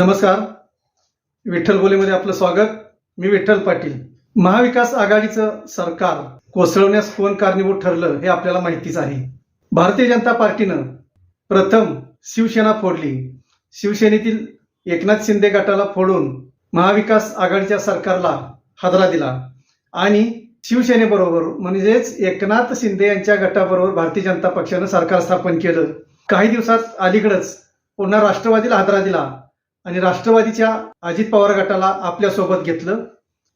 नमस्कार, विठ्ठल बोलेमध्ये आपलं स्वागत. मी विठ्ठल पाटील. महाविकास आघाडीचं सरकार कोसळण्यास कोण कारणीभूत ठरलं हे आपल्याला माहितीच आहे. भारतीय जनता पार्टीनं प्रथम शिवसेना फोडली. शिवसेनेतील एकनाथ शिंदे गटाला फोडून महाविकास आघाडीच्या सरकारला हादरा दिला आणि शिवसेनेबरोबर म्हणजेच एकनाथ शिंदे यांच्या गटाबरोबर भारतीय जनता पक्षानं सरकार स्थापन केलं. काही दिवसात अलीकडंच पुन्हा राष्ट्रवादीला हादरा दिला आणि राष्ट्रवादीच्या अजित पवार गटाला आपल्या सोबत घेतलं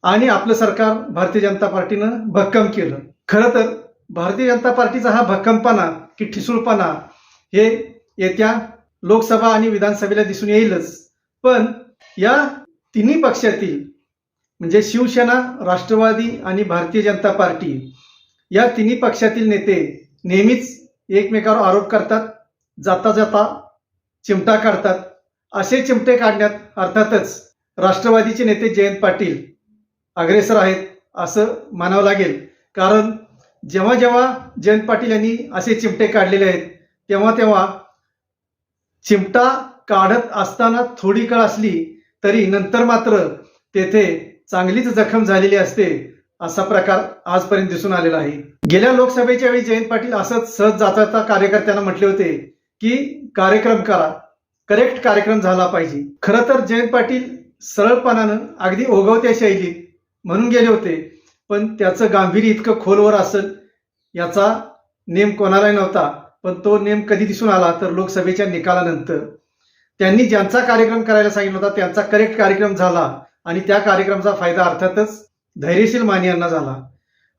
आणि आपलं सरकार भारतीय जनता पार्टीनं भक्कम केलं. खरं तर भारतीय जनता पार्टीचा हा भक्कमपणा की ठिसूळपणा हे येत्या लोकसभा आणि विधानसभेला दिसून येईलच. पण या तिन्ही पक्षातील म्हणजे शिवसेना, राष्ट्रवादी आणि भारतीय जनता पार्टी या तिन्ही पक्षातील नेते नेहमीच एकमेकावर आरोप करतात, जाता जाता चिमटा काढतात. असे चिमटे काढण्यात अर्थातच राष्ट्रवादीचे नेते जयंत पाटील अग्रेसर आहेत असं मानावं लागेल. कारण जेव्हा जेव्हा जयंत पाटील यांनी असे चिमटे काढलेले आहेत तेव्हा चिमटा काढत असताना थोडी काळ असली तरी नंतर मात्र तेथे चांगलीच जखम झालेली असते. असा प्रकार आजपर्यंत दिसून आलेला आहे. गेल्या लोकसभेच्या वेळी जयंत पाटील असंच सहज जाता कार्यकर्त्यांना म्हटले होते की कार्यक्रम करा, करेक्ट कार्यक्रम झाला पाहिजे. खरं तर जयंत पाटील सरळपणानं अगदी ओघवत्या शैलीत म्हणून गेले होते, पण त्याचं गांभीर्य इतकं खोलवर असेल याचा नेम कोणालाही नव्हता. पण तो नेम कधी दिसून आला तर लोकसभेच्या निकालानंतर. त्यांनी ज्यांचा कार्यक्रम करायला सांगितलं होता त्यांचा करेक्ट कार्यक्रम झाला आणि त्या कार्यक्रमाचा फायदा अर्थातच धैर्यशील माने यांना झाला.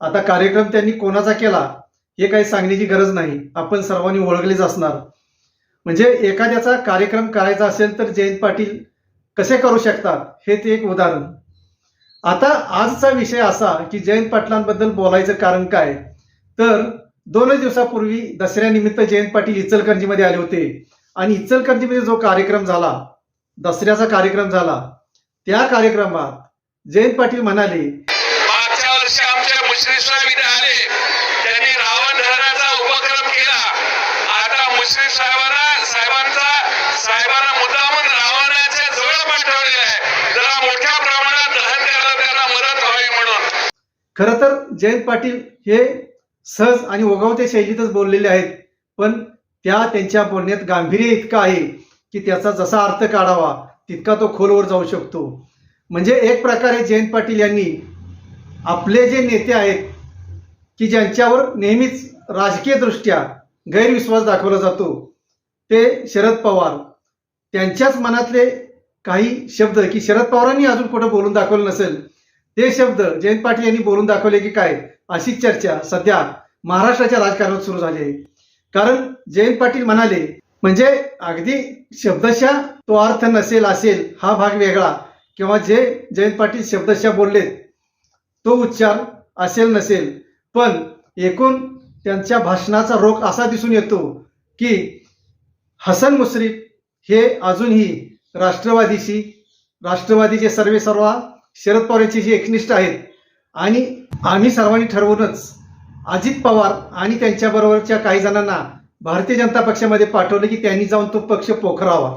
आता कार्यक्रम त्यांनी कोणाचा केला हे काही सांगण्याची गरज नाही, आपण सर्वांनी ओळखलेच असणार. म्हणजे एखाद्याचा कार्यक्रम करायचा असेल तर जयंत पाटील कसे करू शकतात हे ते एक उदाहरण. आता आजचा विषय असा की जयंत पाटलांबद्दल बोलायचं कारण काय तर 2 दिवसापूर्वी दसऱ्यानिमित्त जयंत पाटील इचलकरंजीमध्ये आले होते आणि इचलकरंजीमध्ये जो कार्यक्रम झाला, दसऱ्याचा कार्यक्रम झाला, त्या कार्यक्रमात जयंत पाटील म्हणाले, मागच्या वर्षी आमच्या मुश्रीफ साहेब इथे आले, त्यांनी रावण धरण्याचा उपक्रम केला. आता मुश्रीफ साहेबांना मुद्दामून रावणाच्या जवळ पाठवलेलं आहे, जरा मोठ्या प्रमाणात दहन करायला त्यांना मदत व्हावी म्हणून. खरं तर जयंत पाटील हे सहज आणि ओघवत्या शैलीतच बोललेले आहेत, पण त्यांच्या बोलण्यात गांभीर्य इतकं आहे की त्याचा जसा अर्थ काढावा तितका तो खोलवर जाऊ शकतो. म्हणजे एक प्रकारे जयंत पाटील यांनी आपले जे नेते आहेत की ज्यांच्यावर नेहमीच राजकीय दृष्ट्या गैरविश्वास दाखवला जातो ते शरद पवार, त्यांच्याच मनातले काही शब्द की शरद पवारांनी अजून कुठं बोलून दाखवलं नसेल ते शब्द जयंत पाटील यांनी बोलून दाखवले की काय, अशी चर्चा सध्या महाराष्ट्राच्या राजकारणात सुरू झाली आहे. कारण जयंत पाटील म्हणाले म्हणजे अगदी शब्दशः तो अर्थ नसेल असेल हा भाग वेगळा, किंवा जे जयंत पाटील शब्दशः बोलले तो उच्चार असेल नसेल, पण एकूण त्यांच्या भाषणाचा रोख असा दिसून येतो की हसन मुश्रीफ हे अजूनही राष्ट्रवादीचे सर्वेसर्वा शरद पवारांची एकनिष्ठ आहेत आणि आम्ही सर्वांनी ठरवूनच अजित पवार आणि त्यांच्याबरोबरच्या काही जणांना भारतीय जनता पक्षामध्ये पाठवलं की त्यांनी जाऊन तो पक्ष पोखरावा.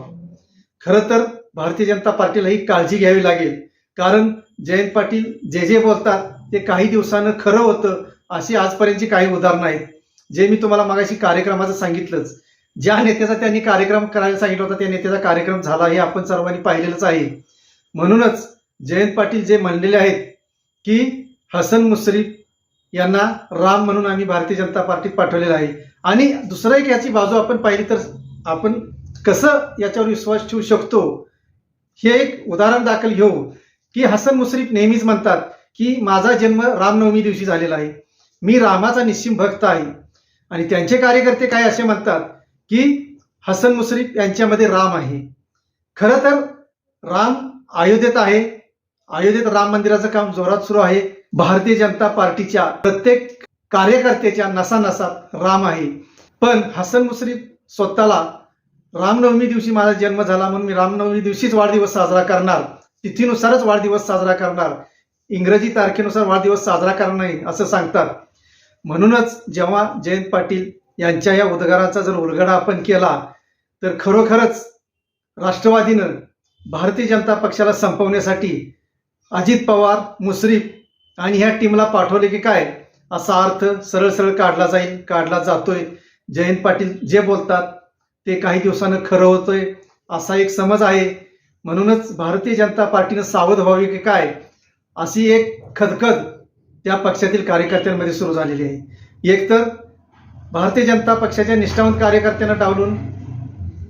खरं तर भारतीय जनता पार्टीला ही काळजी घ्यावी लागेल, कारण जयंत पाटील जे बोलतात ते काही दिवसानं खरं होतं अशी आजपर्यंतची काही उदाहरणं आहेत. जे मी तुम्हाला मागाशी कार्यक्रमाचं सांगितलंच, ज्या नेत्याचा त्यांनी कार्यक्रम करायला सांगितलं होता त्या नेत्याचा कार्यक्रम झाला हे आपण सर्वांनी पाहिलेलंच आहे. म्हणूनच जयंत पाटील जे म्हणलेले आहेत की हसन मुश्रीफ यांना राम म्हणून आम्ही भारतीय जनता पार्टीत पाठवलेलं आहे. आणि दुसरा एक याची बाजू आपण पाहिली तर आपण कसं याच्यावर विश्वास ठेवू शकतो हे एक उदाहरण दाखल घेऊ की हसन मुश्रीफ नेहमीच म्हणतात की माझा जन्म रामनवमी दिवशी झालेला आहे, मी रामाचा निश्चिम भक्त आहे. आणि त्यांचे कार्यकर्ते काय असे म्हणतात की हसन मुश्रीफ यांच्यामध्ये राम आहे. खरं तर राम अयोध्येत आहे, अयोध्येत राम मंदिराचं काम जोरात सुरू आहे. भारतीय जनता पार्टीच्या प्रत्येक कार्यकर्त्याच्या नसानसात राम आहे. पण हसन मुश्रीफ स्वतःला रामनवमी दिवशी माझा जन्म झाला म्हणून मी रामनवमी दिवशीच वाढदिवस साजरा करणार, तिथीनुसारच वाढदिवस साजरा करणार, इंग्रजी तारखेनुसार वाढदिवस साजरा करणार नाही असं सांगतात. म्हणूनच जेव्हा जयंत पाटील यांच्या या उद्गाराचा जर उलगडा आपण केला तर खरोखरच राष्ट्रवादीनं भारतीय जनता पक्षाला संपवण्यासाठी अजित पवार, मुश्रीफ आणि ह्या टीमला पाठवले की काय असा अर्थ सरळ सरळ काढला जातोय. जयंत पाटील जे बोलतात ते काही दिवसानं खरं होतंय असा एक समज आहे. म्हणूनच भारतीय जनता पार्टीनं सावध व्हावे की काय अशी एक खदखद त्या पक्षातील कार्यकर्त्यांमध्ये सुरू झालेली आहे. एकतर भारतीय जनता पक्षाच्या निष्ठावंत कार्यकर्त्यांना डावलून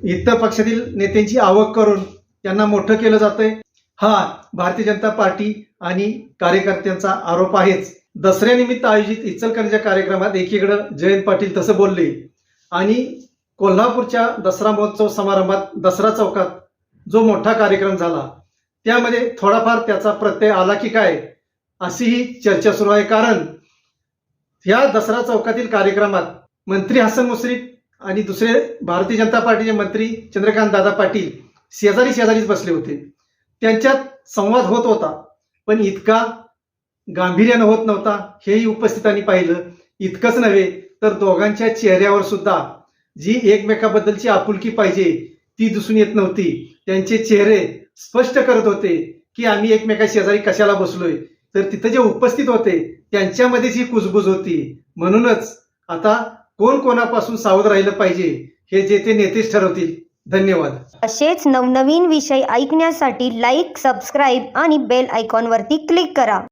इतर पक्षातील नेत्यांची आवक करून त्यांना मोठं केलं जातंय. हा भारतीय जनता पार्टी आणि कार्यकर्त्यांचा आरोप आहेच. दसऱ्यानिमित्त आयोजित इचलकरंजीच्या कार्यक्रमात एकीकडं जयंत पाटील तसं बोलले आणि कोल्हापूरच्या दसरा महोत्सव समारंभात दसरा चौकात जो मोठा कार्यक्रम झाला त्यामध्ये थोडाफार त्याचा प्रत्यय आला की काय अशीही चर्चा सुरू आहे. कारण या दसरा चौकातील कार्यक्रमात मंत्री हसन मुश्रीफ आणि दुसरे भारतीय जनता पार्टीचे मंत्री चंद्रकांत दादा पाटील शेजारीच बसले होते. त्यांच्यात संवाद होत होता पण इतका गांभीर्यानं होत नव्हता हेही उपस्थितांनी पाहिलं. इतकंच नव्हे तर दोघांच्या चेहऱ्यावर सुद्धा जी एकमेकाबद्दलची आपुलकी पाहिजे ती दिसून येत नव्हती. त्यांचे चेहरे स्पष्ट करत होते की आम्ही एकमेका शेजारी कशाला बसलोय. तर तिथे जे उपस्थित होते त्यांच्यामध्येच ही कुजबुज होती. म्हणूनच आता कोण कोणापासून सावध राहिलं पाहिजे हे जे ते नेतेच ठरवतील. धन्यवाद. असेच नवनवीन विषय ऐकण्यासाठी लाईक, सबस्क्राईब आणि बेल आयकॉनवरती क्लिक करा.